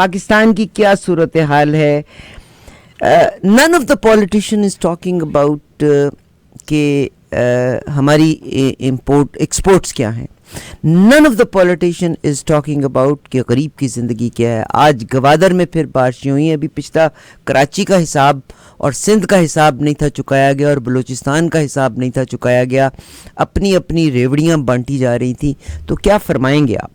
पाकिस्तान की क्या सूरत हाल है? None of the politician is talking about कि हमारी इंपोर्ट एक्सपोर्ट्स क्या हैं. None of the politician is talking about कि गरीब की ज़िंदगी क्या है. आज गवादर में फिर बारिशें हुई हैं. अभी पिछला कराची का हिसाब और सिंध का हिसाब नहीं था चुकाया गया और बलूचिस्तान का हिसाब नहीं था चुकाया गया. अपनी अपनी रेवड़ियाँ बांटी जा रही थी. तो क्या फरमाएंगे आप?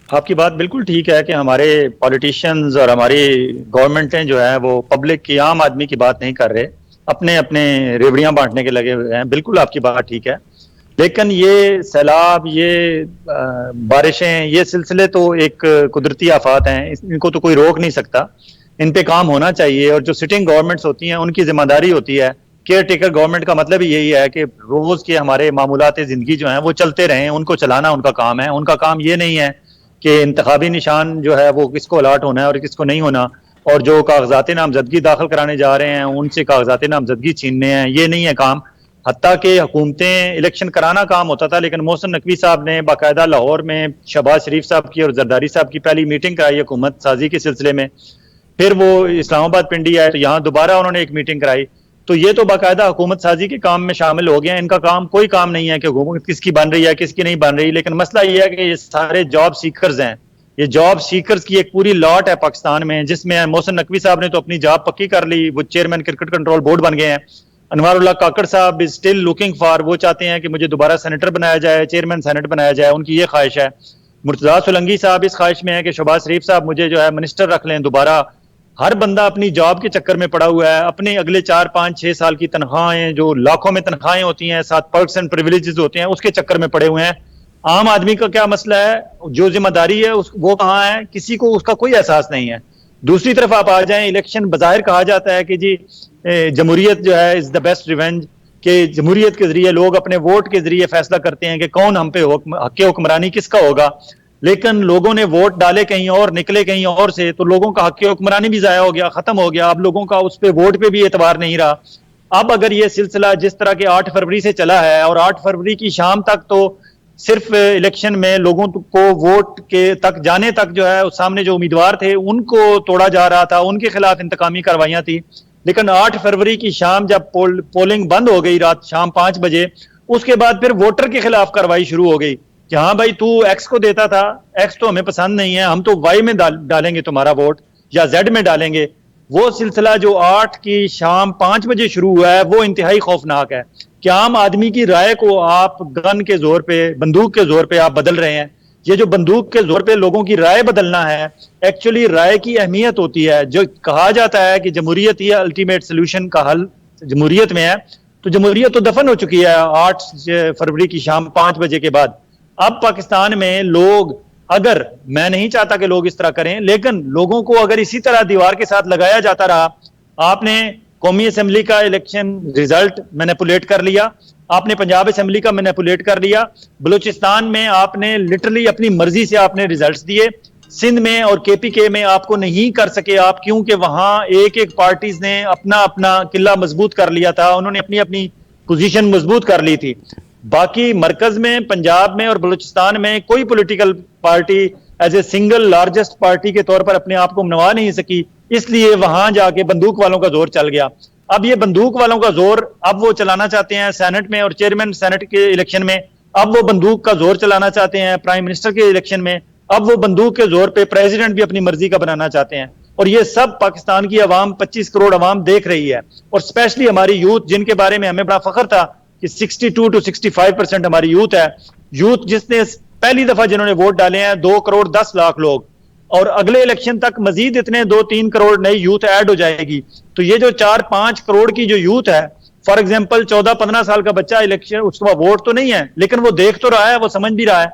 आपकी बात बिल्कुल ठीक है कि हमारे पॉलिटिशियंस और हमारी गवर्नमेंटें जो है वो पब्लिक की, आम आदमी की बात नहीं कर रहे, अपने अपने रेवड़ियां बांटने के लगे हुए हैं. बिल्कुल आपकी बात ठीक है, लेकिन ये सैलाब, ये बारिशें, ये सिलसिले तो एक कुदरती आफात हैं, इनको तो कोई रोक नहीं सकता. इन पे काम होना चाहिए. और जो सिटिंग गवर्नमेंट्स होती हैं उनकी जिम्मेदारी होती है. केयर टेकर गवर्नमेंट का मतलब ही यही है कि रोज के हमारे मामूलात जिंदगी जो हैं वो चलते रहें, उनको चलाना उनका काम है. उनका काम ये नहीं है कि इंतखाबी निशान जो है वो किसको अलाट होना है और किसको नहीं होना, और जो कागजात नामजदगी दाखिल कराने जा रहे हैं उनसे कागजात नामजदगी छीनने हैं, ये नहीं है काम. हत्ता कि हुकूमतें इलेक्शन कराना काम होता था, लेकिन मोहसिन नकवी साहब ने बाकायदा लाहौर में शहबाज शरीफ साहब की और जरदारी साहब की पहली मीटिंग कराई हुकूमत साजी के सिलसिले में. फिर वो इस्लामाबाद पिंडी आए तो यहाँ दोबारा उन्होंने एक मीटिंग कराई. तो ये तो बाकायदा हुकूमत साजी के काम में शामिल हो गए हैं. इनका काम कोई काम नहीं है कि हुकूमत किसकी बन रही है किसकी नहीं बन रही. लेकिन मसला ये है कि ये सारे जॉब सीकर्स हैं. ये जॉब सीकर्स की एक पूरी लॉट है पाकिस्तान में, जिसमें मोहसिन नकवी साहब ने तो अपनी जॉब पक्की कर ली, वो चेयरमैन क्रिकेट कंट्रोल बोर्ड बन गए हैं. अनवारुल्लाह काकड़ साहब इज स्टिल लुकिंग फॉर, वो चाहते हैं कि मुझे दोबारा सेनेटर बनाया जाए, चेयरमैन सेनेट बनाया जाए, उनकी ये ख्वाहिश है. मुर्तजा सोलंकी साहब इस ख्वाहिश में है कि शहबाज शरीफ साहब मुझे जो है मिनिस्टर रख लें दोबारा. हर बंदा अपनी जॉब के चक्कर में पड़ा हुआ है. अपने अगले 4-5-6 साल की तनख्वाहें, जो लाखों में तनख्वाहें होती हैं, 7% प्रिविलेजेस होते हैं, उसके चक्कर में पड़े हुए हैं. आम आदमी का क्या मसला है, जो जिम्मेदारी है वो कहाँ है, किसी को उसका कोई एहसास नहीं है. दूसरी तरफ आप आ जाएं, इलेक्शन बज़ाहिर कहा जाता है कि जी जमहूरियत जो है इज द बेस्ट रिवेंज, कि जमहूरियत के जरिए लोग अपने वोट के जरिए फैसला करते हैं कि कौन हम पे हक हुक्मरानी किसका होगा. लेकिन लोगों ने वोट डाले कहीं और, निकले कहीं और से, तो लोगों का हक हुक्मरानी भी जाया हो गया, खत्म हो गया. अब लोगों का उस पे वोट पे भी एतबार नहीं रहा. अब अगर ये सिलसिला जिस तरह के 8 फरवरी से चला है, और 8 फरवरी की शाम तक तो सिर्फ इलेक्शन में लोगों को वोट के तक जाने तक जो है सामने जो उम्मीदवार थे उनको तोड़ा जा रहा था, उनके खिलाफ इंतकामी कार्रवाइयां थी. लेकिन 8 फरवरी की शाम जब पोलिंग बंद हो गई, रात शाम 5 बजे, उसके बाद फिर वोटर के खिलाफ कार्रवाई शुरू हो गई कि हाँ भाई, तू एक्स को देता था, एक्स तो हमें पसंद नहीं है, हम तो वाई में डालेंगे तुम्हारा वोट, या जेड में डालेंगे. वो सिलसिला जो 8 की शाम 5 बजे शुरू हुआ है वो इंतहाई खौफनाक है कि आम आदमी की राय को आप गन के जोर पे, बंदूक के जोर पे आप बदल रहे हैं. ये जो बंदूक के जोर पे लोगों की राय बदलना है, एक्चुअली राय की अहमियत होती है. जो कहा जाता है कि जमहूरियत ही अल्टीमेट सोल्यूशन का हल जमहूरियत में है, तो जमहूरियत तो दफन हो चुकी है 8 फरवरी की शाम 5 बजे के बाद. अब पाकिस्तान में लोग, अगर, मैं नहीं चाहता कि लोग इस तरह करें, लेकिन लोगों को अगर इसी तरह दीवार के साथ लगाया जाता रहा, आपने कौमी असेंबली का इलेक्शन रिजल्ट मैनिपुलेट कर लिया, आपने पंजाब असेंबली का मैनिपुलेट कर लिया, बलूचिस्तान में आपने लिटरली अपनी मर्जी से आपने रिजल्ट्स दिए, सिंध में और केपीके में आपको नहीं कर सके आप, क्योंकि वहां एक एक पार्टीज ने अपना अपना किला मजबूत कर लिया था, उन्होंने अपनी अपनी पोजीशन मजबूत कर ली थी. बाकी मरकज में, पंजाब में और बलूचिस्तान में कोई political party as a single largest party के तौर पर अपने आप को मनवा नहीं सकी, इसलिए वहां जाके बंदूक वालों का जोर चल गया. अब ये बंदूक वालों का जोर अब वो चलाना चाहते हैं सेनेट में और चेयरमैन सेनेट के इलेक्शन में. अब वो बंदूक का जोर चलाना चाहते हैं प्राइम मिनिस्टर के इलेक्शन में. अब वो बंदूक के जोर पे प्रेसिडेंट भी अपनी मर्जी का बनाना चाहते हैं. और ये सब पाकिस्तान की अवाम, 25 करोड़ अवाम देख रही है. और स्पेशली हमारी यूथ, जिनके बारे में हमें बड़ा फख्र था कि 62 to 65% हमारी यूथ है. यूथ जिसने पहली दफा जिन्होंने वोट डाले हैं 2 करोड़ 10 लाख लोग, और अगले इलेक्शन तक मजीद इतने 2-3 करोड़ नई यूथ ऐड हो जाएगी. तो ये जो 4-5 करोड़ की जो यूथ है, फॉर एग्जांपल 14-15 साल का बच्चा इलेक्शन, उसका वोट तो नहीं है लेकिन वो देख तो रहा है, वो समझ भी रहा है,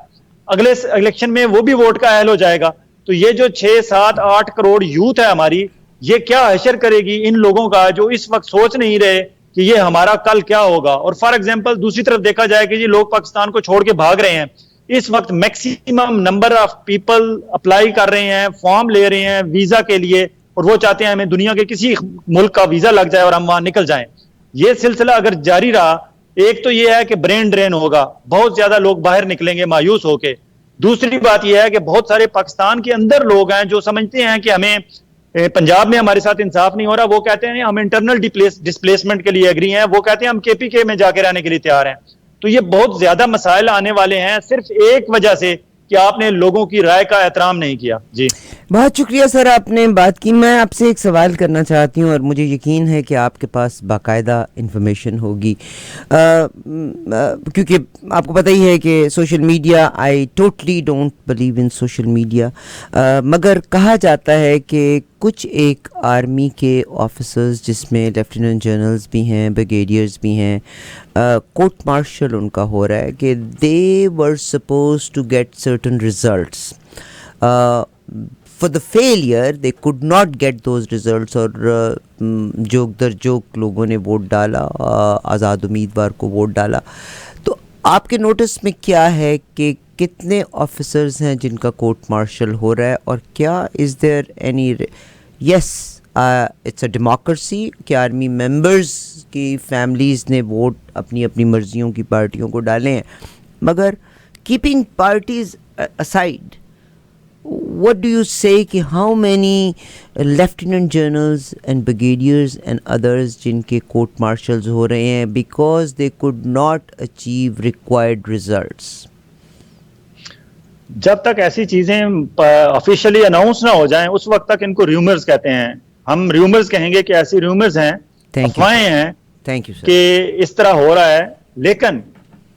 अगले इलेक्शन में वो भी वोट का अहल हो जाएगा. तो ये जो 6-7-8 करोड़ यूथ है हमारी, ये क्या हशर करेगी इन लोगों का जो इस वक्त सोच नहीं रहे कि ये हमारा कल क्या होगा. और फॉर एग्जांपल दूसरी तरफ देखा जाए कि ये लोग पाकिस्तान को छोड़ के भाग रहे हैं. इस वक्त maximum number of people apply कर रहे हैं, फॉर्म ले रहे हैं वीजा के लिए, और वो चाहते हैं हमें दुनिया के किसी मुल्क का वीजा लग जाए और हम वहां निकल जाएं. ये सिलसिला अगर जारी रहा, एक तो ये है कि ब्रेन ड्रेन होगा, बहुत ज्यादा लोग बाहर निकलेंगे मायूस होके. दूसरी बात यह है कि बहुत सारे पाकिस्तान के अंदर लोग हैं जो समझते हैं कि हमें पंजाब में हमारे साथ इंसाफ नहीं हो रहा, वो कहते हैं हम इंटरनल डिस्प्लेसमेंट के लिए एग्री हैं, वो कहते हैं हम केपीके में जाके रहने के लिए तैयार हैं। तो ये बहुत ज्यादा मसाइल आने वाले हैं सिर्फ एक वजह से कि आपने लोगों की राय का एहतराम नहीं किया। जी बहुत शुक्रिया सर, आपने बात की। मैं आपसे एक सवाल करना चाहती हूँ और मुझे यकीन है कि आपके पास बाकायदा इंफॉर्मेशन होगी, क्योंकि आपको पता ही है कि social media, I totally don't believe in social media, मगर कहा जाता है कि कुछ एक आर्मी के ऑफिसर्स जिसमें लेफ्टिनेंट जनरल्स भी हैं, ब्रिगेडियर्स भी हैं, कोर्ट मार्शल उनका हो रहा है कि they were suppose to get certain results, for the failure they could not get those results, और जोक दर जोक लोगों ने वोट डाला, आज़ाद उम्मीदवार को वोट डाला। तो आपके नोटिस में क्या है कि कितने ऑफिसर्स हैं जिनका कोर्ट मार्शल हो रहा है, और क्या is there any, yes it's a democracy कि आर्मी मेंबर्स की फैमिलीज़ ने वोट अपनी अपनी मर्जियों की पार्टियों को डाले हैं, मगर keeping parties aside, what do you say कि how many lieutenant generals and brigadiers and others जिनके court martials हो रहे हैं because they could not achieve required results? जब तक ऐसी चीजें ऑफिशियली अनाउंस ना हो जाएं उस वक्त तक इनको रूमर्स कहते हैं। हम रूमर्स कहेंगे कि ऐसी रूमर्स हैं, अफवाहें हैं कि इस तरह हो रहा है। लेकिन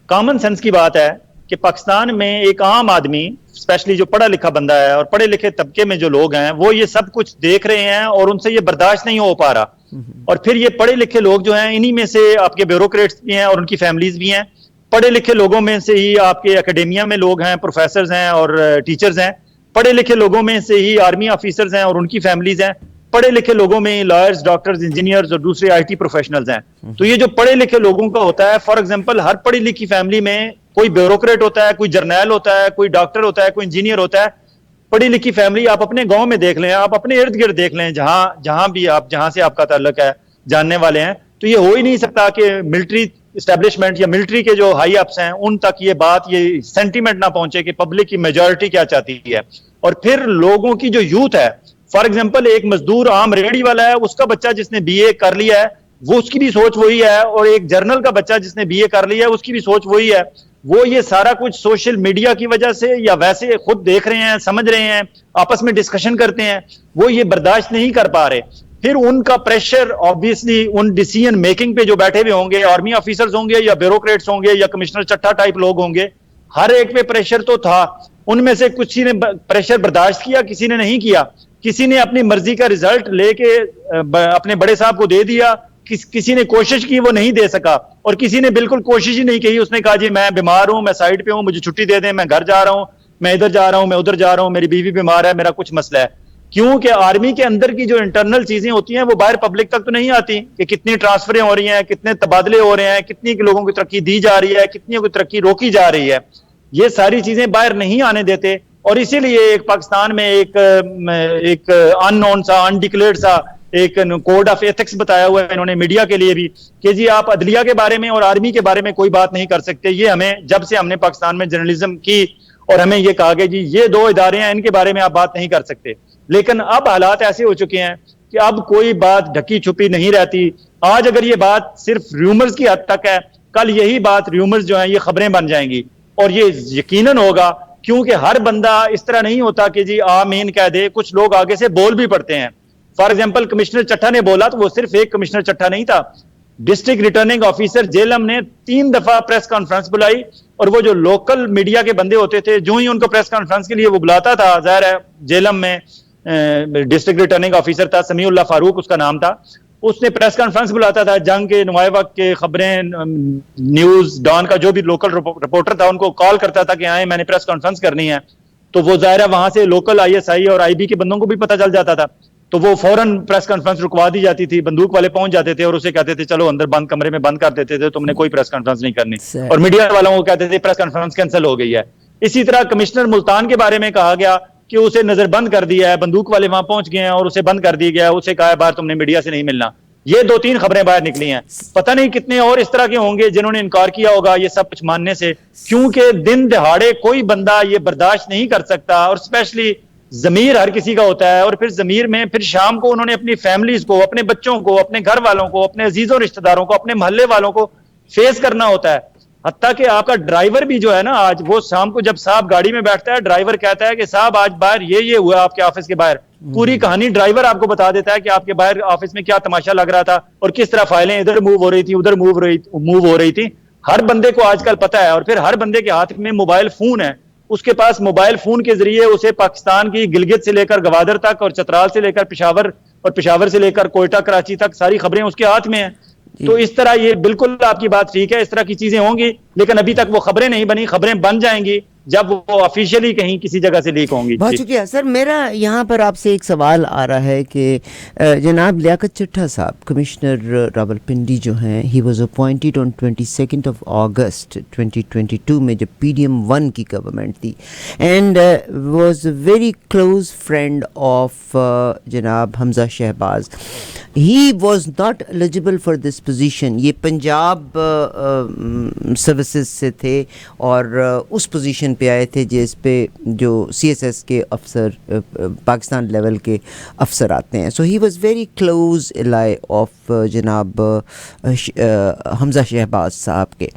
कॉमन सेंस की बात है कि पाकिस्तान में एक आम आदमी, स्पेशली जो पढ़ा लिखा बंदा है और पढ़े लिखे तबके में जो लोग हैं, वो ये सब कुछ देख रहे हैं और उनसे ये बर्दाश्त नहीं हो पा रहा। और फिर ये पढ़े लिखे लोग जो हैं, इन्हीं में से आपके ब्यूरोक्रेट्स भी हैं और उनकी फैमिलीज भी हैं। पढ़े लिखे लोगों में से ही आपके एकेडेमिया में लोग हैं, प्रोफेसर्स हैं और टीचर्स हैं। पढ़े लिखे लोगों में से ही आर्मी ऑफिसर्स हैं और उनकी फैमिलीज हैं। पढ़े लिखे लोगों में लॉयर्स, डॉक्टर्स, इंजीनियर्स और दूसरे IT प्रोफेशनल्स हैं। तो ये जो पढ़े लिखे लोगों का होता है, फॉर एग्जाम्पल हर पढ़ी लिखी फैमिली में कोई ब्यूरोक्रेट होता है, कोई जर्नैल होता है, कोई डॉक्टर होता है, कोई इंजीनियर होता है। पढ़ी लिखी फैमिली आप अपने गांव में देख लें, आप अपने इर्द गिर्द देख लें, जहां भी आप, जहां से आपका ताल्लुक है, जानने वाले हैं, तो ये हो ही नहीं सकता कि मिलिट्री एस्टेब्लिशमेंट या मिलिट्री के जो हाई अप्स हैं उन तक ये बात, ये सेंटीमेंट ना पहुंचे कि पब्लिक की मेजॉरिटी क्या चाहती है। और फिर लोगों की जो यूथ है, फॉर एग्जाम्पल एक मजदूर आम रेहड़ी वाला है, उसका बच्चा जिसने BA कर लिया है वो, उसकी भी सोच वही है, और एक जर्नल का बच्चा जिसने BA कर लिया है उसकी भी सोच वही है। वो ये सारा कुछ सोशल मीडिया की वजह से या वैसे खुद देख रहे हैं, समझ रहे हैं, आपस में डिस्कशन करते हैं, वो ये बर्दाश्त नहीं कर पा रहे। फिर उनका प्रेशर ऑब्वियसली उन डिसीजन मेकिंग पे जो बैठे हुए होंगे, आर्मी ऑफिसर्स होंगे या ब्यूरोक्रेट्स होंगे या कमिश्नर चट्टा टाइप लोग होंगे, हर एक पे प्रेशर तो था। उनमें से किसी ने प्रेशर बर्दाश्त किया, किसी ने नहीं किया। किसी ने अपनी मर्जी का रिजल्ट लेके अपने बड़े साहब को दे दिया, किसी ने कोशिश की, वो नहीं दे सका, और किसी ने बिल्कुल कोशिश ही नहीं की। उसने कहा जी मैं बीमार हूं, मैं साइड पे हूं, मुझे छुट्टी दे दें, मैं घर जा रहा हूं, मैं इधर जा रहा हूं, मैं उधर जा रहा हूं, मेरी बीवी बीमार है, मेरा कुछ मसला है। क्योंकि आर्मी के अंदर की जो इंटरनल चीजें होती हैं वो बाहर पब्लिक तक तो नहीं आती कि कितनी ट्रांसफरें हो रही हैं, कितने तबादले हो रहे हैं, कितनी लोगों की तरक्की दी जा रही है, कितनी की तरक्की रोकी जा रही है। ये सारी चीजें बाहर नहीं आने देते, और इसीलिए एक पाकिस्तान में एक अननोन सा, अनडिक्लेयर्ड सा एक कोड ऑफ एथिक्स बताया हुआ है इन्होंने मीडिया के लिए भी कि जी आप अदलिया के बारे में और आर्मी के बारे में कोई बात नहीं कर सकते। ये हमें, जब से हमने पाकिस्तान में जर्नलिज्म की और हमें ये कहा कि जी ये दो इदारे हैं, इनके बारे में आप बात नहीं कर सकते। लेकिन अब हालात ऐसे हो चुके हैं कि अब कोई बात ढकी छुपी नहीं रहती। आज अगर ये बात सिर्फ रूमर्स की हद तक है, कल यही बात रूमर्स जो है ये खबरें बन जाएंगी, और ये यकीनन होगा, क्योंकि हर बंदा इस तरह नहीं होता कि जी आमीन कह दे, कुछ लोग आगे से बोल भी पड़ते हैं। फॉर एग्जाम्पल कमिश्नर चट्टा ने बोला तो वो सिर्फ एक कमिश्नर चट्टा नहीं था, डिस्ट्रिक्ट रिटर्निंग ऑफिसर जेलम ने 3 दफा प्रेस कॉन्फ्रेंस बुलाई, और वो जो लोकल मीडिया के बंदे होते थे, जो ही उनको प्रेस कॉन्फ्रेंस के लिए वो बुलाता था, जाहिर है जेलम में डिस्ट्रिक्ट रिटर्निंग ऑफिसर था, समीउल्लाह फारूक उसका नाम था, उसने प्रेस कॉन्फ्रेंस बुलाता था, जंग के नुमाए वक्त के खबरें, न्यूज डॉन का जो भी लोकल रिपोर्टर था उनको कॉल करता था कि आए मैंने प्रेस कॉन्फ्रेंस करनी है। तो वो जाहिर है वहां से लोकल ISI और IB के बंदों को भी पता चल जाता था, तो वो फौरन प्रेस कॉन्फ्रेंस रुकवा दी जाती थी, बंदूक वाले पहुंच जाते थे और उसे कहते थे चलो अंदर बंद कमरे में बंद कर देते थे, तुमने कोई प्रेस कॉन्फ्रेंस नहीं करनी, और मीडिया वालों को कहते थे प्रेस कॉन्फ्रेंस कैंसिल हो गई है। इसी तरह कमिश्नर मुल्तान के बारे में कहा गया कि उसे नजरबंद कर दिया है, बंदूक वाले वहां पहुंच गए हैं और उसे बंद कर दिया गया है, उसे कहा है बाहर तुमने मीडिया से नहीं मिलना। ये 2-3 खबरें बाहर निकली हैं। पता नहीं कितने और इस तरह के होंगे जिन्होंने इनकार किया होगा ये सब कुछ मानने से, क्योंकि दिन दहाड़े कोई बंदा ये बर्दाश्त नहीं कर सकता, और स्पेशली जमीर हर किसी का होता है, और फिर जमीर में फिर शाम को उन्होंने अपनी फैमिलीज को, अपने बच्चों को, अपने घर वालों को, अपने अजीजों रिश्तेदारों को, अपने मोहल्ले वालों को फेस करना होता है। हत्ता कि आपका ड्राइवर भी जो है ना, आज वो शाम को जब साहब गाड़ी में बैठता है, ड्राइवर कहता है कि साहब आज बाहर ये हुआ आपके ऑफिस के बाहर, पूरी कहानी ड्राइवर आपको बता देता है कि आपके बाहर ऑफिस में क्या तमाशा लग रहा था और किस तरह फाइलें इधर मूव हो रही थी, उधर मूव हो रही थी। हर बंदे को आजकल पता है, और फिर हर बंदे के हाथ में मोबाइल फोन है। उसके पास मोबाइल फोन के जरिए उसे पाकिस्तान की गिलगित से लेकर गवादर तक, और चतराल से लेकर पेशावर, और पेशावर से लेकर कोयटा कराची तक सारी खबरें उसके हाथ में हैं। तो इस तरह ये बिल्कुल आपकी बात ठीक है, इस तरह की चीजें होंगी, लेकिन अभी तक वो खबरें नहीं बनी। खबरें बन जाएंगी जब वो ऑफिशियली कहीं किसी जगह से लीक होंगी। बहुत शुक्रिया सर। मेरा यहाँ पर आपसे एक सवाल आ रहा है कि जनाब लियाकत चट्टा साहब, कमिश्नर रावलपिंडी जो हैं, he was appointed on 22 August 2022 में, जब PDM 1 की गवर्नमेंट थी, and was very close friend of जनाब Hamza Shahbaz. He was not eligible for this position. ये पंजाब सर्विसेज से थे और उस पोजीशन पे आए थे जिस पे जो CSS के अफसर, पाकिस्तान लेवल के अफसर आते हैं। So he was very close ally of जनाब हमजा शहबाज साहब के।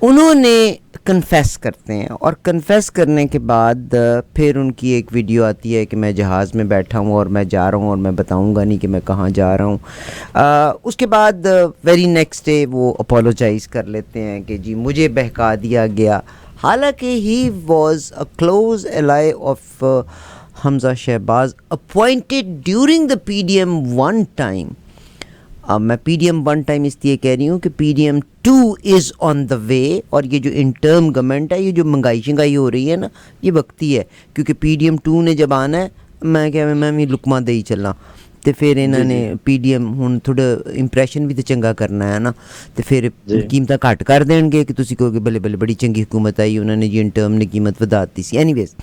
उन्होंने कन्फेस करते हैं, और कन्फेस करने के बाद फिर उनकी एक वीडियो आती है कि मैं जहाज़ में बैठा हूँ और मैं जा रहा हूँ और मैं बताऊँगा नहीं कि मैं कहाँ जा रहा हूँ। उसके बाद वेरी नेक्स्ट डे वो अपोलोजाइज़ कर लेते हैं कि जी मुझे बहका दिया गया, हालांकि he was a close ally of Hamza Shahbaz, appointed during the PDM 1 time. अब मैं PDM 1 टाइम इसलिए कह रही हूँ कि PDM 2 is on the way, और ये जो इंटर्म गवर्नमेंट है, ये जो महंगाई शंगाई हो रही है ना, ये वक्ती है, क्योंकि PDM 2 ने जब आना है, मैं भी लुकमा दे ही चलना, तो फिर इन्होंने PDM हुण थोड़ा इंप्रैशन भी तो चंगा करना है ना, तो फिर कीमत घट कर देंगे कि तुसी कहोगे बल्ले बल्ले बड़ी चंगी हुकूमत आई, उन्होंने जी इंटर्म ने कीमत वधा दी सी। एनीवेज,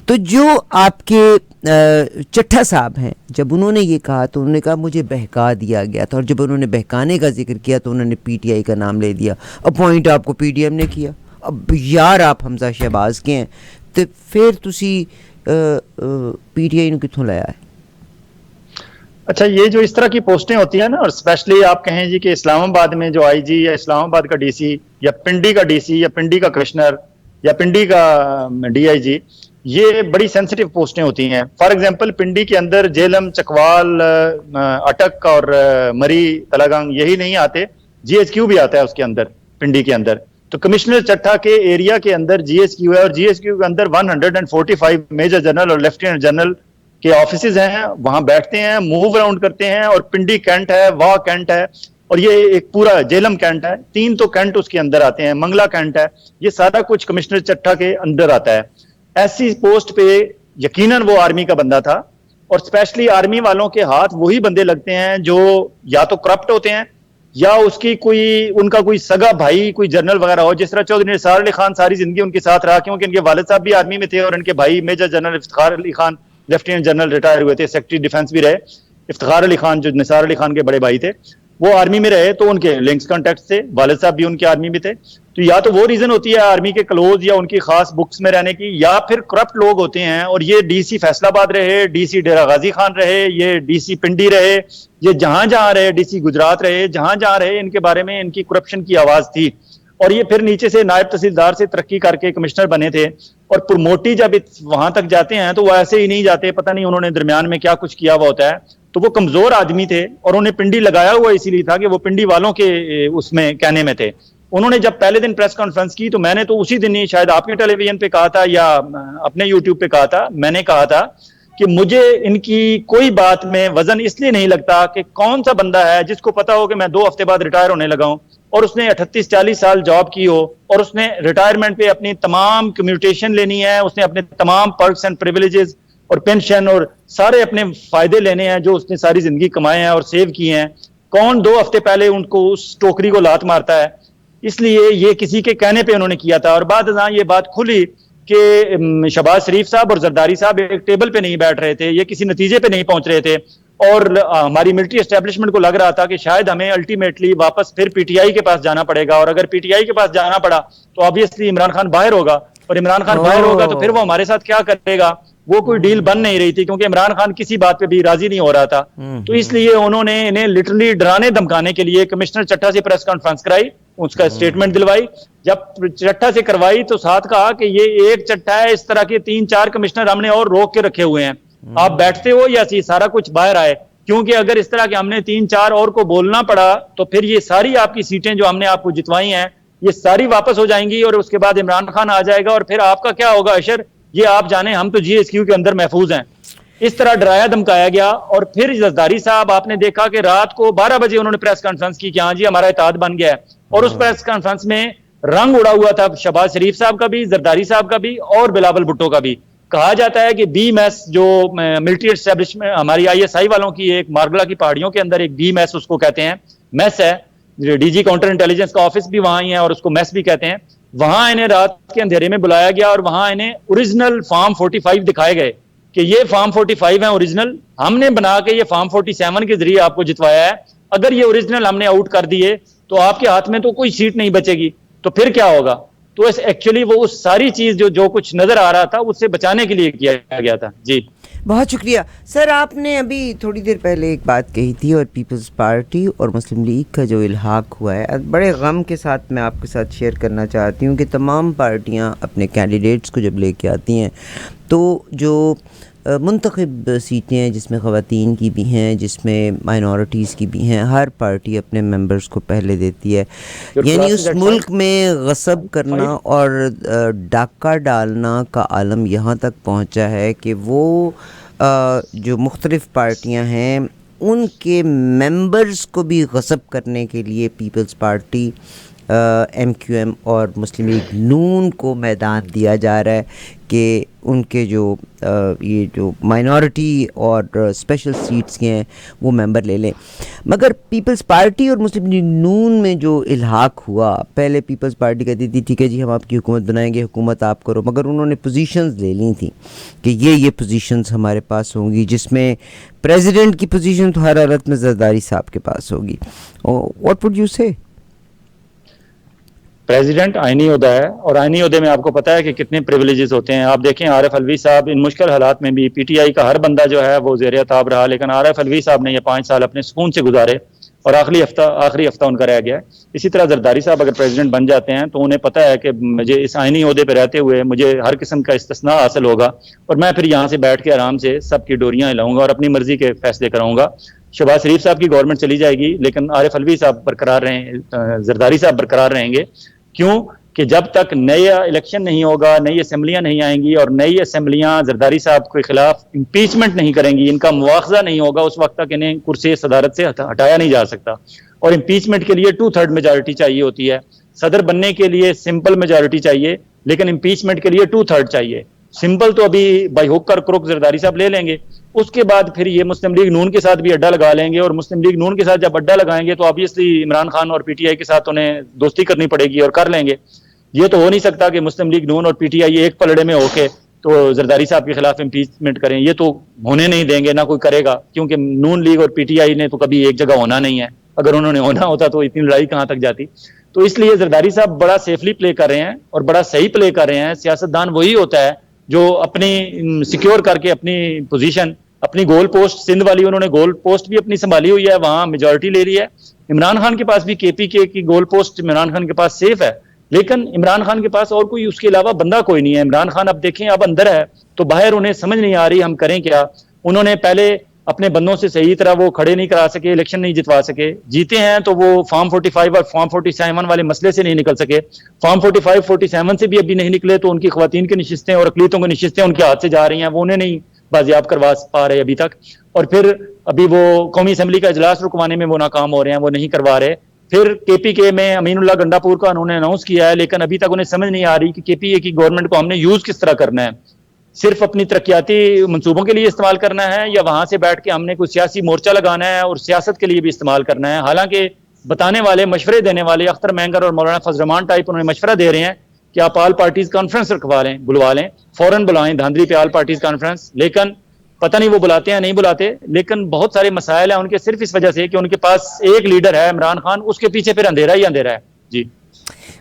तो जो आपके चट्टा साहब हैं, जब उन्होंने ये कहा तो उन्होंने कहा मुझे बहका दिया गया था, और जब उन्होंने बहकाने का जिक्र किया तो उन्होंने PTI का नाम ले दिया। अपॉइंट आपको PDM ने किया। अब यार आप हमजा शहबाज के हैं, तो फिर तुसी PTI ने कित्थों लाया है? अच्छा, ये जो इस तरह की पोस्टें होती हैं ना, और स्पेशली आप कहें जी कि इस्लामाबाद में जो IG या इस्लामाबाद का DC या पिंडी का DC या पिंडी का कमिश्नर या पिंडी का DIG, ये बड़ी सेंसिटिव पोस्टें होती हैं। फॉर एग्जांपल पिंडी के अंदर जेलम, चकवाल, अटक और मरी, तलागंग यही नहीं आते, GHQ भी आता है उसके अंदर, पिंडी के अंदर। तो कमिश्नर चट्टा के एरिया के अंदर GHQ है, और GHQ के अंदर 145 मेजर जनरल और लेफ्टिनेंट जनरल के ऑफिसेज हैं, वहां बैठते हैं, मूव अराउंड करते हैं। और पिंडी कैंट है, वाह कैंट है, और ये एक पूरा जेलम कैंट है, 3 तो कैंट उसके अंदर आते हैं, मंगला कैंट है, ये सारा कुछ कमिश्नर चट्टा के अंदर आता है। ऐसी पोस्ट पे यकीनन वो आर्मी का बंदा था, और स्पेशली आर्मी वालों के हाथ वही बंदे लगते हैं जो या तो करप्ट होते हैं, या उसकी उनका कोई सगा भाई कोई जनरल वगैरह हो। जिस तरह चौधरी निसार अली खान सारी जिंदगी उनके साथ रहा, क्योंकि इनके वालिद साहब भी आर्मी में थे, और इनके भाई major general Iftikhar Ali Khan lieutenant general retire हुए थे, सेक्रेटरी डिफेंस भी रहे। इफ्तिखार अली खान जो निसार अली खान के बड़े भाई थे, वो आर्मी में रहे, तो उनके लिंक्स कॉन्टेक्ट थे, वालिद साहब भी उनके आर्मी में थे। तो या तो वो रीजन होती है आर्मी के क्लोज या उनकी खास बुक्स में रहने की, या फिर करप्ट लोग होते हैं। और ये DC फैसलाबाद रहे, DC डेरा गाजी खान रहे, ये DC पिंडी रहे, ये जहां जहां रहे, DC गुजरात रहे, जहां जहां रहे, इनके बारे में इनकी करप्शन की आवाज थी। और ये फिर नीचे से नायब तहसीलदार से तरक्की करके कमिश्नर बने थे, और प्रमोटी जब वहां तक जाते हैं तो वो ऐसे ही नहीं जाते, पता नहीं उन्होंने दरमियान में क्या कुछ किया हुआ होता है। तो वो कमजोर आदमी थे, और उन्हें पिंडी लगाया हुआ इसीलिए था कि वो पिंडी वालों के उसमें कहने में थे। उन्होंने जब पहले दिन प्रेस कॉन्फ्रेंस की, तो मैंने तो उसी दिन ही शायद आपके टेलीविजन पे कहा था या अपने यूट्यूब पे कहा था, मैंने कहा था कि मुझे इनकी कोई बात में वजन इसलिए नहीं लगता कि कौन सा बंदा है जिसको पता हो कि मैं 2 हफ्ते बाद रिटायर होने लगा हूं, और उसने 38-40 साल जॉब की हो, और उसने रिटायरमेंट पे अपनी तमाम कम्यूटेशन लेनी है, उसने अपने तमाम पर्क्स एंड प्रिविलेजेस और पेंशन और सारे अपने फायदे लेने हैं जो उसने सारी जिंदगी कमाए हैं और सेव किए हैं। कौन 2 हफ्ते पहले उनको उस टोकरी को लात मारता है? इसलिए ये किसी के कहने पे उन्होंने किया था। और बाद ये बात खुली कि शहबाज शरीफ साहब और जरदारी साहब एक टेबल पे नहीं बैठ रहे थे, ये किसी नतीजे पे नहीं पहुंच रहे थे, और हमारी मिलिट्री एस्टेब्लिशमेंट को लग रहा था कि शायद हमें अल्टीमेटली वापस फिर पीटीआई के पास जाना पड़ेगा, और अगर पीटीआई के पास जाना पड़ा तो ऑब्वियसली इमरान खान बाहर होगा, और इमरान खान बाहर होगा तो फिर वो हमारे साथ क्या करेगा, वो कोई डील बन नहीं रही थी, क्योंकि इमरान खान किसी बात पे भी राजी नहीं हो रहा था। तो इसलिए उन्होंने इन्हें लिटरली डराने धमकाने के लिए कमिश्नर चट्टा से प्रेस कॉन्फ्रेंस कराई, उसका स्टेटमेंट दिलवाई। जब चट्टा से करवाई तो साथ कहा कि ये एक चट्टा है, इस तरह के 3-4 कमिश्नर हमने और रोक के रखे हुए हैं, आप बैठते हो या सारा कुछ बाहर आए, क्योंकि अगर इस तरह के हमने 3-4 और को बोलना पड़ा तो फिर ये सारी आपकी सीटें जो हमने आपको जितवाई हैं ये सारी वापस हो जाएंगी, और उसके बाद इमरान खान आ जाएगा, और फिर आपका क्या होगा अशर, ये आप जाने, हम तो जीएसक्यू के अंदर महफूज हैं। इस तरह डराया धमकाया गया। और फिर जरदारी साहब, आपने देखा कि रात को 12 बजे उन्होंने प्रेस कॉन्फ्रेंस की कि हाँ जी हमारा इत्तेहाद बन गया है, और उस प्रेस कॉन्फ्रेंस में रंग उड़ा हुआ था शहबाज शरीफ साहब का भी, जरदारी साहब का भी, और बिलावल भुट्टो का भी। कहा जाता है कि BMS जो मिलिट्री एस्टेब्लिशमेंट हमारी ISI वालों की एक मारगला की पहाड़ियों के अंदर एक BMS उसको कहते हैं, मेस है, डीजी काउंटर इंटेलिजेंस का ऑफिस भी वहां ही है और उसको मेस भी कहते हैं। वहां इन्हें रात के अंधेरे में बुलाया गया और वहां इन्हें ओरिजिनल फॉर्म 45 दिखाए गए कि ये फॉर्म 45 है ओरिजिनल, हमने बना के ये फॉर्म 47 के जरिए आपको जितवाया है, अगर ये ओरिजिनल हमने आउट कर दिए तो आपके हाथ में तो कोई सीट नहीं बचेगी, तो फिर क्या होगा। तो एक्चुअली वो उस सारी चीज जो कुछ नजर आ रहा था उससे बचाने के लिए किया गया था। जी बहुत शुक्रिया सर। आपने अभी थोड़ी देर पहले एक बात कही थी, और पीपल्स पार्टी और मुस्लिम लीग का जो इल्हाक हुआ है, बड़े गम के साथ मैं आपके साथ शेयर करना चाहती हूँ कि तमाम पार्टियाँ अपने कैंडिडेट्स को जब लेके आती हैं तो जो मुंतखब सीटें हैं जिसमें ख़वातीन की भी हैं, जिसमें माइनॉरिटीज़ की भी हैं, हर पार्टी अपने मेंबर्स को पहले देती है। यानी उस मुल्क में गसब करना और डाका डालना का आलम यहाँ तक पहुँचा है कि वो जो मुख्तलिफ़ पार्टियाँ हैं उनके मेंबर्स को भी गसब करने के लिए पीपल्स पार्टी, MQM और मुस्लिम लीग नून को मैदान दिया जा रहा है कि उनके जो ये जो माइनॉरिटी और स्पेशल सीट्स के हैं वो मेंबर ले लें। मगर पीपल्स पार्टी और मुस्लिम लीग नून में जो इल्हाक हुआ, पहले पीपल्स पार्टी कहती थी ठीक है जी हम आपकी हुकूमत बनाएंगे, हुकूमत आप करो, मगर उन्होंने पोजीशंस ले ली थी कि ये पोजीशंस हमारे पास होंगी, जिसमें प्रेसिडेंट की पोजीशन तो हर हालत में जरदारी साहब के पास होगी। व्हाट वुड यू से? प्रेसिडेंट आईनी ओहदा है, और आईनी ओहदे में आपको पता है कि कितने प्रिविलेजेस होते हैं। आप देखें आरिफ अलवी साहब इन मुश्किल हालात में भी, पीटीआई का हर बंदा जो है वो ज़ेर ताब रहा, लेकिन आरिफ अलवी साहब ने ये 5 साल अपने सुकून से गुजारे और आखिरी हफ्ता उनका रह गया है। इसी तरह जरदारी साहब अगर प्रेसिडेंट बन जाते हैं तो उन्हें पता है कि मुझे इस आईनी ओहदे पर रहते हुए मुझे हर किस्म का इस्तिस्ना हासिल होगा, और मैं फिर यहाँ से बैठ के आराम से सबकी डोरियाँ हिलाऊंगा और अपनी मर्जी के फैसले कराऊंगा। शहबाज शरीफ साहब की गवर्नमेंट चली जाएगी, लेकिन आरिफ अलवी साहब बरकरार रहें, जरदारी साहब बरकरार रहेंगे। क्यों कि जब तक नया इलेक्शन नहीं होगा, नई असेंबलियां नहीं आएंगी, और नई असेंबलियां जरदारी साहब के खिलाफ इम्पीचमेंट नहीं करेंगी, इनका मुआवजा नहीं होगा, उस वक्त तक इन्हें कुर्सी सदारत से हटाया नहीं जा सकता। और इम्पीचमेंट के लिए 2/3 मेजॉरिटी चाहिए होती है। सदर बनने के लिए सिंपल मेजॉरिटी चाहिए, लेकिन इम्पीचमेंट के लिए 2/3 चाहिए। सिंपल तो अभी बाई हुक और क्रुक जरदारी साहब ले लेंगे, उसके बाद फिर ये मुस्लिम लीग नून के साथ भी अड्डा लगा लेंगे, और मुस्लिम लीग नून के साथ जब अड्डा लगाएंगे तो ऑब्वियसली इमरान खान और पीटीआई के साथ उन्हें दोस्ती करनी पड़ेगी और कर लेंगे। ये तो हो नहीं सकता कि मुस्लिम लीग नून और पीटीआई एक पलड़े में होके तो जरदारी साहब के खिलाफ इम्पीचमेंट करें, ये तो होने नहीं देंगे, ना कोई करेगा, क्योंकि नून लीग और पीटीआई ने तो कभी एक जगह होना नहीं है। अगर उन्होंने होना होता तो इतनी लड़ाई कहाँ तक जाती। तो इसलिए जरदारी साहब बड़ा सेफली प्ले कर रहे हैं और बड़ा सही प्ले कर रहे हैं। सियासतदान वही होता है जो अपनी सिक्योर करके अपनी पोजीशन, अपनी गोल पोस्ट, सिंध वाली उन्होंने गोल पोस्ट भी अपनी संभाली हुई है, वहां मेजॉरिटी ले रही है। इमरान खान के पास भी KPK की गोल पोस्ट इमरान खान के पास सेफ है, लेकिन इमरान खान के पास और कोई उसके अलावा बंदा कोई नहीं है। इमरान खान अब देखें अब अंदर है तो बाहर उन्हें समझ नहीं आ रही हम करें क्या। उन्होंने पहले अपने बंदों से सही तरह वो खड़े नहीं करा सके, इलेक्शन नहीं जितवा सके, जीते हैं तो वो फॉर्म 45 और फॉर्म 47 वाले मसले से नहीं निकल सके। फॉर्म 45, 47 से भी अभी नहीं निकले तो उनकी ख्वातीन की नशिस्तें और अकलीतों की नशिस्तें उनके हाथ से जा रही हैं, वो उन्हें नहीं बाजियाब करवा पा रहे अभी तक। और फिर अभी वो कौमी असम्बली का इजलास रुकवाने में वो नाकाम हो रहे हैं, वो नहीं करवा रहे। फिर KPK में अमीनुल्लाह गंडापुर का उन्होंने अनाउंस किया है, लेकिन अभी तक उन्हें समझ नहीं आ रही कि KPK की गवर्नमेंट को हमने यूज किस तरह करना है। सिर्फ अपनी तरक्याती मंसूबों के लिए इस्तेमाल करना है, या वहां से बैठ के हमने कोई सियासी मोर्चा लगाना है और सियासत के लिए भी इस्तेमाल करना है। हालांकि बताने वाले, मशवरे देने वाले अख्तर महंगर और मौलाना फजल रहमान टाइप उन्होंने मशवरा दे रहे हैं कि आप ऑल पार्टीज कॉन्फ्रेंस रखवा लें, बुलवा लें, फौरन बुलाएं धांधली पे ऑल पार्टीज कॉन्फ्रेंस। लेकिन पता नहीं वो बुलाते हैं नहीं बुलाते, लेकिन बहुत सारे मसाइल हैं उनके सिर्फ इस वजह से कि उनके पास एक लीडर है इमरान खान, उसके पीछे फिर अंधेरा ही अंधेरा है। जी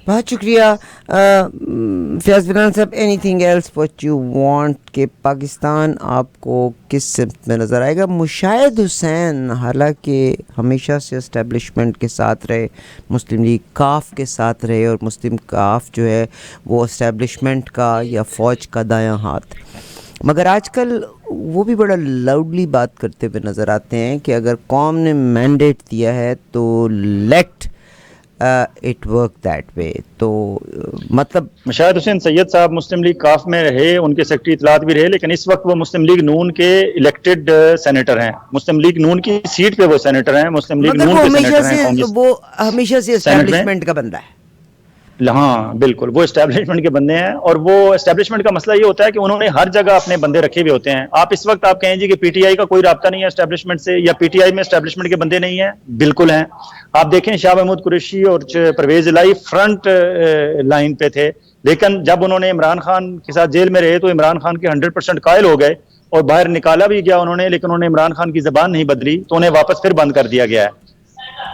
बहुत शुक्रिया फयाज बिलाल साहब। Anything else what you want कि पाकिस्तान आपको किस सिमत में नज़र आएगा? मुशाहिद हुसैन हालांकि हमेशा से इस्टेब्लिशमेंट के साथ रहे, मुस्लिम लीग काफ के साथ रहे, और मुस्लिम काफ जो है वो इस्टेब्लिशमेंट का या फ़ौज का दायां हाथ, मगर आजकल वो भी बड़ा लाउडली बात करते हुए नज़र आते हैं कि अगर कौम ने मैंडेट दिया है तो let it work that way. तो मतलब मुशाहिद हुसैन सैयद साहब मुस्लिम लीग काफ में रहे, उनके सेक्रेटरी इत्तलात भी रहे, लेकिन इस वक्त वो मुस्लिम लीग नून के इलेक्टेड सेनेटर हैं। मुस्लिम लीग नून की सीट पे वो सेनेटर हैं, मुस्लिम लीग नून के सेनेटर हैं। वो हमेशा से एस्टेब्लिशमेंट का बंदा है। हाँ बिल्कुल, वो एस्टेब्लिशमेंट के बंदे हैं, और वो एस्टेब्लिशमेंट का मसला ये होता है कि उन्होंने हर जगह अपने बंदे रखे हुए होते हैं। आप इस वक्त आप कहें जी कि पीटीआई का कोई राब्ता नहीं है एस्टेब्लिशमेंट से, या पीटीआई में एस्टेब्लिशमेंट के बंदे नहीं है, बिल्कुल हैं। आप देखें शाह महमूद कुरैशी और परवेज इलाही फ्रंट लाइन पे थे, लेकिन जब उन्होंने इमरान खान के साथ जेल में रहे तो इमरान खान के 100% कायल हो गए, और बाहर निकाला भी गया उन्होंने, लेकिन उन्होंने इमरान खान की जबान नहीं बदली तो उन्हें वापस फिर बंद कर दिया गया है।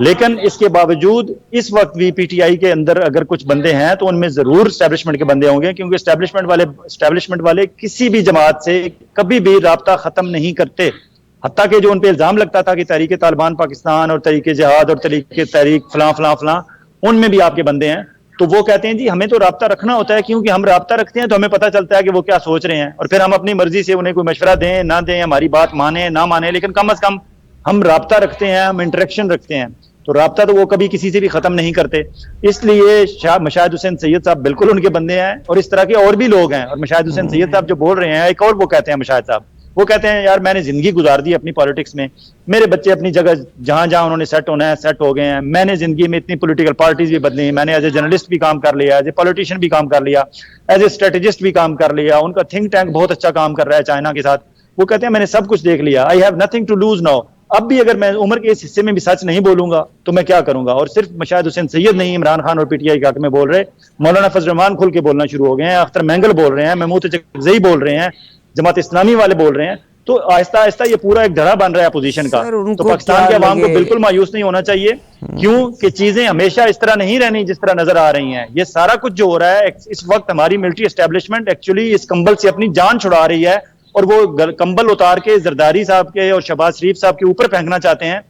लेकिन इसके बावजूद इस वक्त भी पीटीआई के अंदर अगर कुछ बंदे हैं तो उनमें जरूर एस्टेब्लिशमेंट के बंदे होंगे, क्योंकि एस्टेब्लिशमेंट वाले किसी भी जमात से कभी भी राब्ता खत्म नहीं करते। हत्ता कि जो उन पे इल्जाम लगता था कि तहरीक तालिबान पाकिस्तान और तहरीक जिहाद और तहरीक फलां फलां फलां, उनमें भी आपके बंदे हैं। तो वो कहते हैं जी हमें तो राब्ता रखना होता है, क्योंकि हम राब्ता रखते हैं तो हमें पता चलता है कि वो क्या सोच रहे हैं, और फिर हम अपनी मर्जी से उन्हें कोई मशवरा दें ना दें, हमारी बात माने ना माने, लेकिन कम अज कम हम राब्ता रखते हैं, हम इंटरेक्शन रखते हैं। तो राब्ता तो वो कभी किसी से भी खत्म नहीं करते। इसलिए मुशाहिद हुसैन सैयद साहब बिल्कुल उनके बंदे हैं, और इस तरह के और भी लोग हैं। और मुशाहिद हुसैन सैयद साहब जो बोल रहे हैं, एक और वो कहते हैं मुशाहिद साहब, वो कहते हैं यार मैंने जिंदगी गुजार दी अपनी पॉलिटिक्स में, मेरे बच्चे अपनी जगह जहां जहां उन्होंने सेट होना है सेट हो गए हैं, मैंने जिंदगी में इतनी पॉलिटिकल पार्टीज भी बदली, मैंने एज ए जर्नलिस्ट भी काम कर लिया, एज ए पॉलिटिशियन भी काम कर लिया, एज ए स्ट्रेटेजिस्ट भी काम कर लिया, उनका थिंक टैंक बहुत अच्छा काम कर रहा है चाइना के साथ। वो कहते हैं मैंने सब कुछ देख लिया, I have nothing to lose now. अब भी अगर मैं उम्र के इस हिस्से में भी सच नहीं बोलूंगा तो मैं क्या करूंगा? और सिर्फ मुशाहिद हुसैन सैयद नहीं, इमरान खान और पीटीआई के हक में बोल रहे, मौलाना फजल रहमान खुल के बोलना शुरू हो गए हैं, अख्तर मैंगल बोल रहे हैं, महमूद चकज़ई बोल रहे हैं, जमात इस्लामी वाले बोल रहे हैं। तो आहिस्ता आहिस्ता ये पूरा एक धड़ा बन रहा है अपोजिशन का। तो पाकिस्तान के अवाम को बिल्कुल मायूस नहीं होना चाहिए, क्योंकि चीजें हमेशा इस तरह नहीं रहनी जिस तरह नजर आ रही हैं। ये सारा कुछ जो हो रहा है इस वक्त, हमारी मिलिट्री एस्टेब्लिशमेंट एक्चुअली इस कंबल से अपनी जान छुड़ा रही है, और वो कंबल उतार के जरदारी साहब के और शहबाज शरीफ साहब के ऊपर फेंकना चाहते हैं।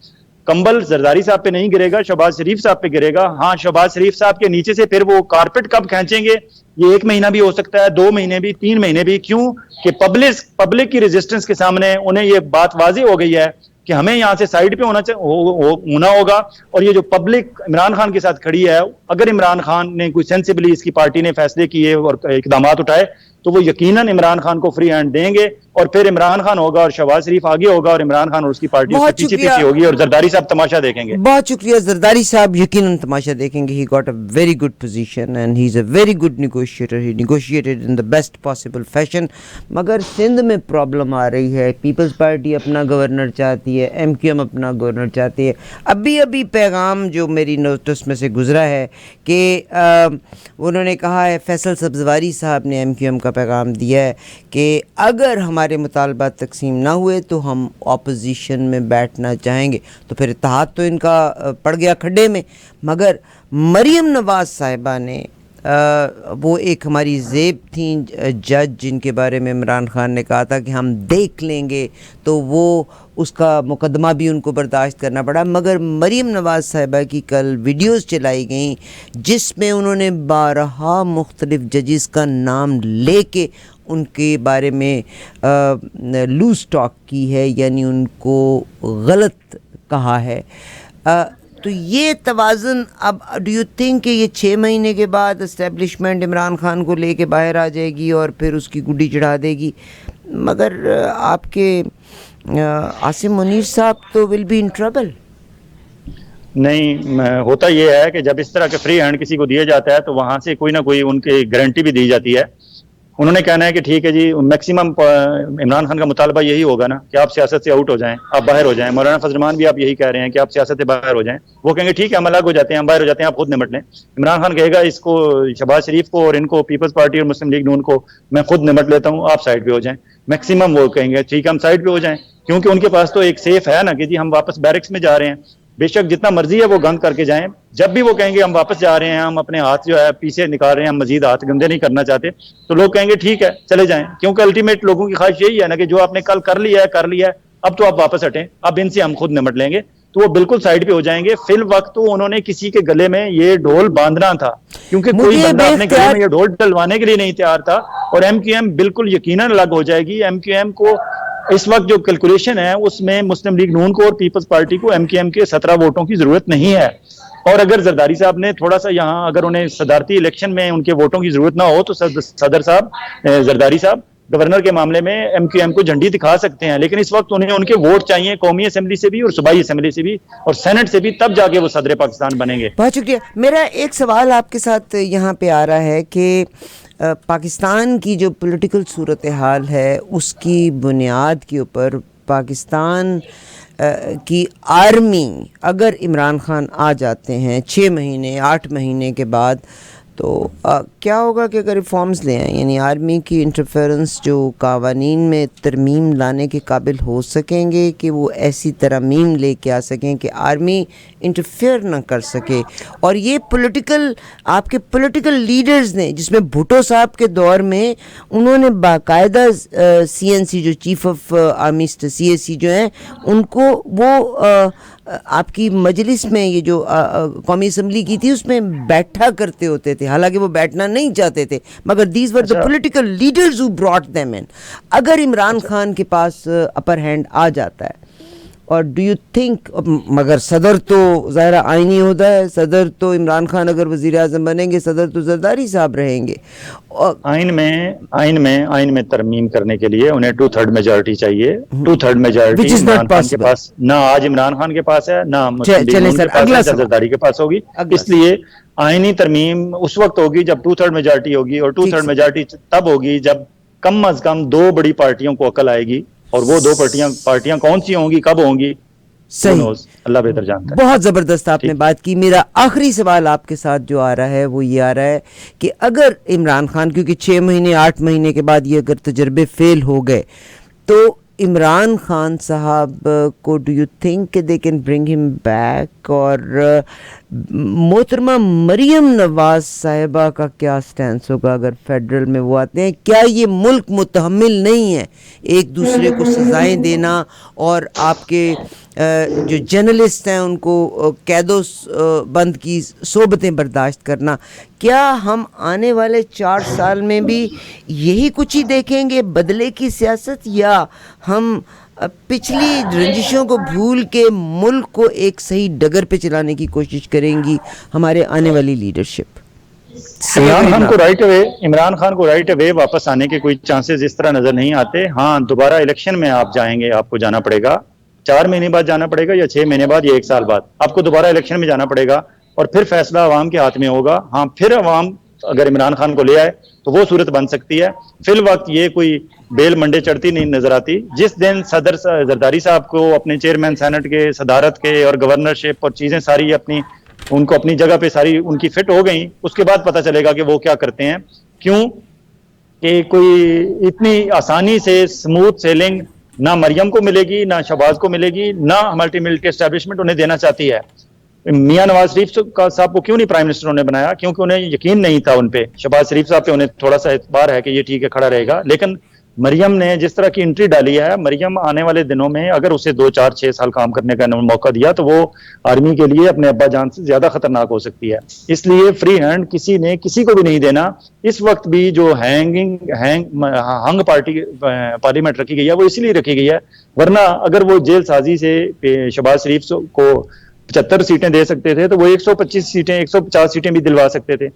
कंबल जरदारी साहब पे नहीं गिरेगा, शहबाज शरीफ साहब पे गिरेगा। हाँ, शहबाज शरीफ साहब के नीचे से फिर वो कारपेट कब खींचेंगे, ये 1 महीना भी हो सकता है, 2 महीने भी, 3 महीने भी। क्यों कि पब्लिक की रेजिस्टेंस के सामने उन्हें ये बात वाज़ेह हो गई है कि हमें यहाँ से साइड पे होना होगा। और ये जो पब्लिक इमरान खान के साथ खड़ी है, अगर इमरान खान ने कोई सेंसिबली इसकी पार्टी ने फैसले किए और इकदाम उठाए तो वो यकीनन इमरान खान को फ्री हैंड देंगे, और फिर इमरान खान होगा और शहबाज शरीफ आगे होगा, और इमरान खान और उसकी पार्टी उसके पीछे पीछे होगी, और जरदारी साहब तमाशा देखेंगे। बहुत शुक्रिया। जरदारी साहब यकीनन तमाशा देखेंगे। He got a very good position and he is a very good negotiator. He negotiated in the best possible fashion. मगर सिंध में प्रॉब्लम आ रही है, पीपल्स पार्टी अपना गवर्नर चाहती है, MQM अपना गवर्नर चाहती है। अभी पैगाम जो मेरी नोटिस में से गुजरा है कि उन्होंने कहा है, फैसल सब्जवारी साहब ने MQM का पैगाम दिया है कि अगर हमारे मुतालबात तकसीम ना हुए तो हम ऑपोजिशन में बैठना चाहेंगे। तो फिर इत्तेहाद तो इनका पड़ गया खड्डे में। मगर मरीम नवाज साहिबा ने वो एक हमारी ज़ेब थी जज, जिनके बारे में इमरान खान ने कहा था कि हम देख लेंगे, तो वो उसका मुकदमा भी उनको बर्दाश्त करना पड़ा। मगर मरीम नवाज साहिबा की कल वीडियोस चलाई गई जिसमें उन्होंने 12 मुख्तलिफ जजेस का नाम लेके उनके बारे में लूज टॉक की है, यानी उनको गलत कहा है। तो ये तवाज़ुन अब डू यू थिंक कि ये 6 महीने के बाद एस्टेब्लिशमेंट इमरान खान को लेके बाहर आ जाएगी और फिर उसकी गुड्डी चढ़ा देगी? मगर आपके आसिम मुनीर साहब तो विल बी इन ट्रबल। नहीं, होता यह है कि जब इस तरह के फ्री हैंड किसी को दिया जाता है तो वहां से कोई ना कोई उनकी गारंटी भी दी जाती है। उन्होंने कहना है कि ठीक है जी, मैक्सिमम इमरान खान का मुतालबा यही होगा ना कि आप सियासत से आउट हो जाएं, आप बाहर हो जाएं। मौलाना फजल रहमान भी आप यही कह रहे हैं कि आप सियासत से बाहर हो जाएं। वो कहेंगे ठीक है, हम अलग हो जाते हैं, हम बाहर हो जाते हैं, आप खुद निपट लें। इमरान खान कहेगा इसको, शहबाज शरीफ को और इनको, पीपल्स पार्टी और मुस्लिम लीग नून को, मैं खुद निपट लेता हूँ, आप साइड पे हो जाएं। मैक्सिमम वो कहेंगे ठीक है, हम साइड पे हो जाएं, क्योंकि उनके पास तो एक सेफ है ना कि जी हम वापस बैरक्स में जा रहे हैं। बेशक जितना मर्जी है वो गंद करके जाएं, जब भी वो कहेंगे हम वापस जा रहे हैं, हम अपने हाथ जो है पीछे निकाल रहे हैं, हम मजीद हाथ गंदे नहीं करना चाहते, तो लोग कहेंगे ठीक है चले जाएं। क्योंकि अल्टीमेट लोगों की ख्वाहिश यही है ना कि जो आपने कल कर लिया है, अब तो आप वापस हटें, अब इनसे हम खुद निपट लेंगे। तो वो बिल्कुल साइड पे हो जाएंगे। फिल वक्त तो उन्होंने किसी के गले में ये ढोल बांधना था, क्योंकि कोई बंदा अपने गले में ये ढोल डलवाने के लिए नहीं तैयार था। और एमक्यूएम बिल्कुल यकीनन अलग हो जाएगी। एमक्यूएम को इस वक्त जो कैलकुलेशन है उसमें मुस्लिम लीग नून को और पीपल्स पार्टी को एमक्यूएम के 17 वोटों की जरूरत नहीं है। और अगर जरदारी साहब ने थोड़ा सा यहाँ, अगर उन्हें सदारती इलेक्शन में उनके वोटों की जरूरत ना हो, तो सदर साहब, जरदारी साहब गवर्नर के मामले में एमक्यूएम को झंडी दिखा सकते हैं। लेकिन इस वक्त उन्हें उनके वोट चाहिए कौमी असेंबली से भी और सूबाई असेंबली से भी और सेनेट से भी, तब जाके वो सदर पाकिस्तान बनेंगे। बहुत शुक्रिया। मेरा एक सवाल आपके साथ यहाँ पे आ रहा है कि पाकिस्तान की जो पॉलिटिकल सूरत हाल है उसकी बुनियाद के ऊपर पाकिस्तान की आर्मी, अगर इमरान खान आ जाते हैं 6 महीने 8 महीने के बाद, तो क्या होगा कि अगर रिफॉर्म्स ले आए, यानी आर्मी की इंटरफेरेंस जो कावानीन में तरमीम लाने के काबिल हो सकेंगे कि वो ऐसी तरमीम लेके आ सकें कि आर्मी इंटरफेयर ना कर सके। और ये आपके पॉलिटिकल लीडर्स ने, जिसमें भुट्टो साहब के दौर में उन्होंने बाकायदा CNC जो चीफ ऑफ आर्मी CAC जो हैं, उनको वो आपकी मजलिस में, ये जो कौमी असम्बली की थी, उसमें बैठा करते होते थे, हालांकि वो बैठना नहीं चाहते थे, मगर these were the political leaders who brought them in. अगर इमरान खान के पास अपर हैंड आ जाता है, और डू यू थिंक, मगर सदर तो ज़ाहिर आइनी होता है, सदर तो इमरान खान अगर वज़ीर आज़म बनेंगे, सदर तो जरदारी साहब रहेंगे। और आइन में तरमीम करने के लिए उन्हें 2/3 मेजॉरिटी चाहिए। 2/3 मेजॉरिटी इमरान खान के पास ना, आज इमरान खान के पास है ना जरदारी के पास होगी। इसलिए आइनी तरमीम उस वक्त होगी जब 2/3 मेजॉरिटी होगी, और 2/3 मेजॉरिटी तब होगी जब कम अज कम 2 बड़ी पार्टियों को अकल आएगी। और वो 2 पार्टियां कौन सी होंगी, कब होंगी, सही, अल्लाह बेहतर जानता है। बहुत ज़बरदस्त आपने बात की। मेरा आखिरी सवाल आपके साथ जो आ रहा है वो ये आ रहा है कि अगर इमरान खान, क्योंकि 6 महीने 8 महीने के बाद ये अगर तजर्बे फेल हो गए, तो इमरान खान साहब को do you think they can bring him back? और मोहतरमा मरियम नवाज साहिबा का क्या स्टैंड होगा अगर फेडरल में वो आते हैं? क्या ये मुल्क मुतहम्मिल नहीं है एक दूसरे को सजाएं देना और आपके जो जर्नलिस्ट हैं उनको कैदो बंद की सोबतें बर्दाश्त करना? क्या हम आने वाले 4 साल में भी यही कुछ ही देखेंगे, बदले की सियासत, या हम पिछली रंजिशों को भूल के मुल्क को एक सही डगर पे चलाने की कोशिश करेंगी हमारे आने वाली लीडरशिप? इमरान खान को राइट अवे वापस आने के कोई चांसेस इस तरह नजर नहीं आते। हाँ, दोबारा इलेक्शन में आप जाएंगे, आपको जाना पड़ेगा, 4 महीने बाद जाना पड़ेगा या 6 महीने बाद या 1 साल बाद, आपको दोबारा इलेक्शन में जाना पड़ेगा और फिर फैसला अवाम के हाथ में होगा। हाँ, फिर अवाम अगर इमरान खान को ले आए तो वो सूरत बन सकती है। फिल वक्त ये कोई बेल मंडे चढ़ती नहीं नजर आती। जिस दिन सदर जरदारी साहब को अपने चेयरमैन सेनेट के, सदारत के और गवर्नरशिप और चीजें सारी उनको अपनी जगह पे सारी उनकी फिट हो गई, उसके बाद पता चलेगा कि वो क्या करते हैं। क्यों कि कोई इतनी आसानी से स्मूथ सेलिंग ना मरियम को मिलेगी, ना शहबाज को मिलेगी, ना मल्टी मिलिट्री एस्टेब्लिशमेंट उन्हें देना चाहती है। मियां नवाज शरीफ साहब को क्यों नहीं प्राइम मिनिस्टर उन्होंने बनाया? क्योंकि उन्हें यकीन नहीं था उन पे। शहबाज शरीफ साहब पे उन्हें थोड़ा सा एतबार है कि ये ठीक है, खड़ा रहेगा। लेकिन मरियम ने जिस तरह की एंट्री डाली है, मरियम आने वाले दिनों में अगर उसे 2, 4, 6 साल काम करने का मौका दिया तो वो आर्मी के लिए अपने अब्बा जान से ज्यादा खतरनाक हो सकती है। इसलिए फ्री हैंड किसी ने किसी को भी नहीं देना। इस वक्त भी जो हंग पार्लियामेंट रखी गई है वो इसलिए रखी गई है, वरना अगर वो जेल साजी से शहबाज शरीफ को 75 सीटें दे सकते थे तो वो 125 सीटें 150 सीटें भी दिलवा सकते थे।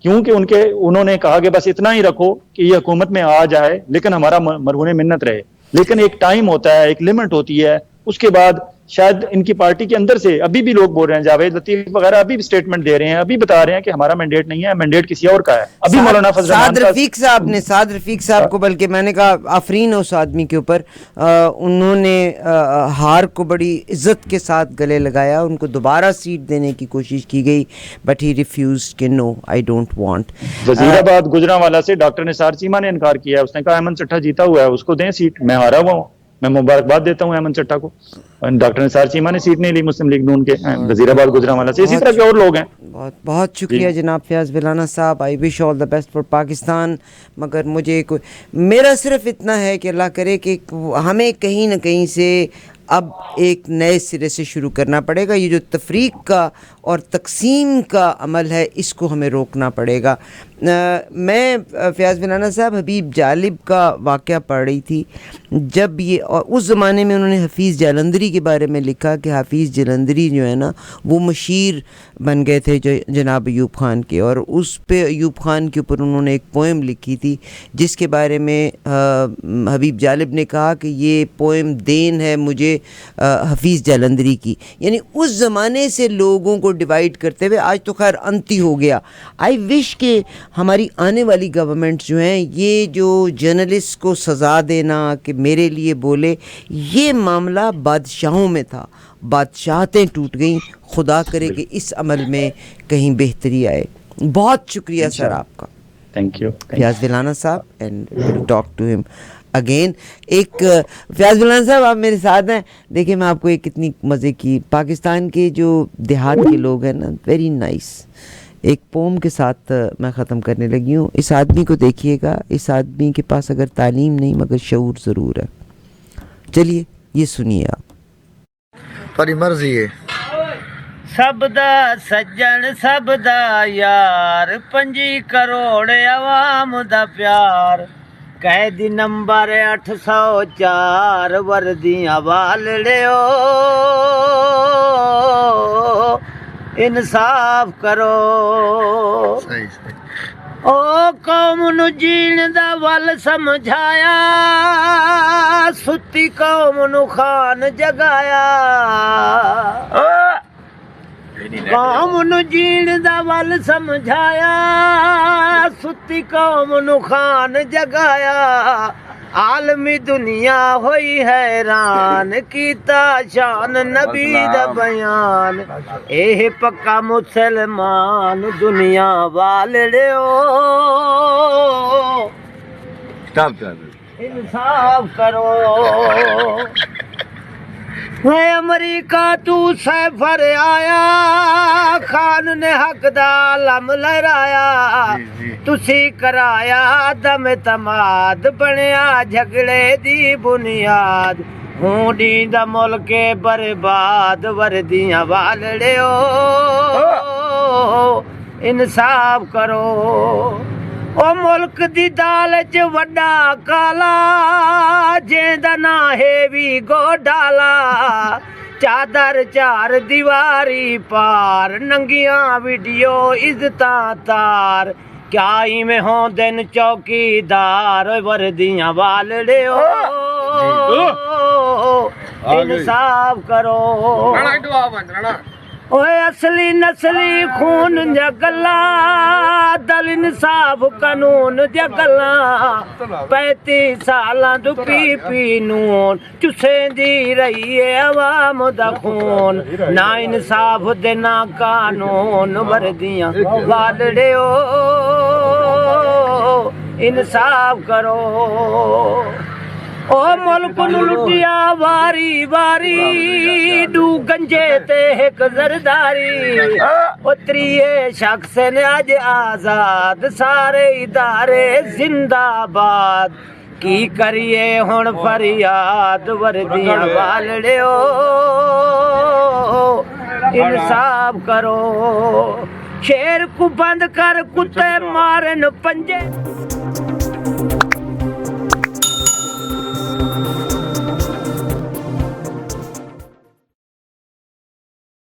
क्योंकि उन्होंने कहा कि बस इतना ही रखो कि ये हुकूमत में आ जाए, लेकिन हमारा मरहून मिन्नत रहे। लेकिन एक टाइम होता है, एक लिमिट होती है, उसके बाद शायद इनकी पार्टी के अंदर से अभी भी लोग बोल रहे हैं, जावेद लतीफ वगैरह अभी भी स्टेटमेंट दे रहे हैं, अभी बता रहे हैं कि हमारा मैंडेट नहीं है, मैंडेट किसी और का है। अभी मौलाना फजल रहमान साद रफीक साहब को, बल्कि मैंने कहा आफरीन उस आदमी के ऊपर, उन्होंने हार को बड़ी इज्जत के साथ गले लगाया, उनको दोबारा सीट देने की कोशिश की गई, बट ही रिफ्यूज कि no I don't want. Wazirabad Gujranwala से डॉक्टर निसार चीमा ने इनकार किया, उसने कहा अहमद चट्टा जीता हुआ है, उसको दें सीट, मैं हारा हुआ हूँ, मैं मुबारकबाद देता हूँ अहमद चट्टा को। डॉक्टर निसार चीमा ने सीट नहीं ली मुस्लिम लीग नून के वजीराबाद गुजरांवाला से, इसी तरह के और लोग हैं। बहुत बहुत शुक्रिया जनाब फयाज बिलाना साहब, I wish all the best for Pakistan. मगर मुझे मेरा सिर्फ इतना है कि अल्लाह करे कि हमें कहीं ना कहीं से अब एक नए सिरे से शुरू करना पड़ेगा। ये जो तफरीक का और तकसीम का अमल है, इसको हमें रोकना पड़ेगा। मैं फयाज़ बिलाना साहब हबीब जालिब का वाक़या पढ़ रही थी, जब ये, और उस ज़माने में उन्होंने हफ़ीज़ जालंधरी के बारे में लिखा कि हफ़ीज़ जालंधरी जो है ना वो मशीर बन गए थे जनाब अयूब ख़ान के, और उस पे अयूब ख़ान के ऊपर उन्होंने एक पोएम लिखी थी जिसके बारे में हबीब जालिब ने कहा कि ये पोएम देन है मुझे हफ़ीज़ जालंधरी की। यानी उस ज़माने से लोगों को डिवाइड करते हुए आज तो खैर अंत ही हो गया। आई विश के हमारी आने वाली गवर्नमेंट्स जो हैं, ये जो जर्नलिस्ट को सज़ा देना कि मेरे लिए बोले, ये मामला बादशाहों में था, बादशाहतें टूट गईं। खुदा करे कि इस अमल में कहीं बेहतरी आए। बहुत शुक्रिया सर आपका। Thank you Fayaz Bilana Sahab, and will talk to him again. एक फयाज़ बिलाना साहब आप मेरे साथ हैं। देखिए मैं आपको एक कितनी मज़े की, पाकिस्तान के जो देहात के लोग हैं ना, वेरी नाइस, एक पोम के साथ मैं ख़त्म करने लगी हूँ। इस आदमी को देखिएगा, इस आदमी के पास अगर तालीम नहीं मगर शऊर ज़रूर है। चलिए ये सुनिए आप। पर मर्जी है सबदा सज्जन सबदा यार, 5 करोड़ अवाम दा प्यार, कैदी नंबर 804 वर्दियां वालड़ियो, इंसाफ करो। सही सही। ओ कौम नू जीण दा वल समझाया, सुती कौम नू खान जगाया। कौम नू जीण दा वल समझाया, सुती कौम नू खान जगाया। आलमी दुनिया होई हैरान, कीता शान नबी दा बयान। एह पक्का मुसलमान दुनिया वालड़ियो, इंसाफ करो। है अमरीका तू सफर आया, खान ने हक दा लम लहराया। तुसी कराया दम तमाद, बनया झगड़े दी बुनियाद। हूं दा मुल्क बर्बाद, वर्दियां वालड़ियो, इंसाफ करो। ओ मुल्क दी दाल च वड्डा काला, जेंदा ना है भी गोडाला। चादर 4 दीवारी पार, नंगियां वीडियो इज्जतां तार। क्या इवें हों दिन चौकीदार, वर्दियां वालड़ियो, इंसाफ करो। ओए असली नस्ली खून जा गल्ला, दल इंसाफ कानून जा गल्ला। 35 सालां तू पी नून, चुसेंदी रही है अवाम दा खून। ना इंसाफ दे ना कानून, वर्दियां वालड़ियो, इंसाफ करो। ओ मुल्क नू लुटिया वारी वारी, डू गंजे ते एक जरदारी। ओ 3 शख्स ने अज आजाद, सारे इदारे जिंदाबाद। की करिए हुण फरियाद, वर्दियां वालड़ियो, इंसाफ करो। शेर को बंद कर कुत्ते मारन पंजे।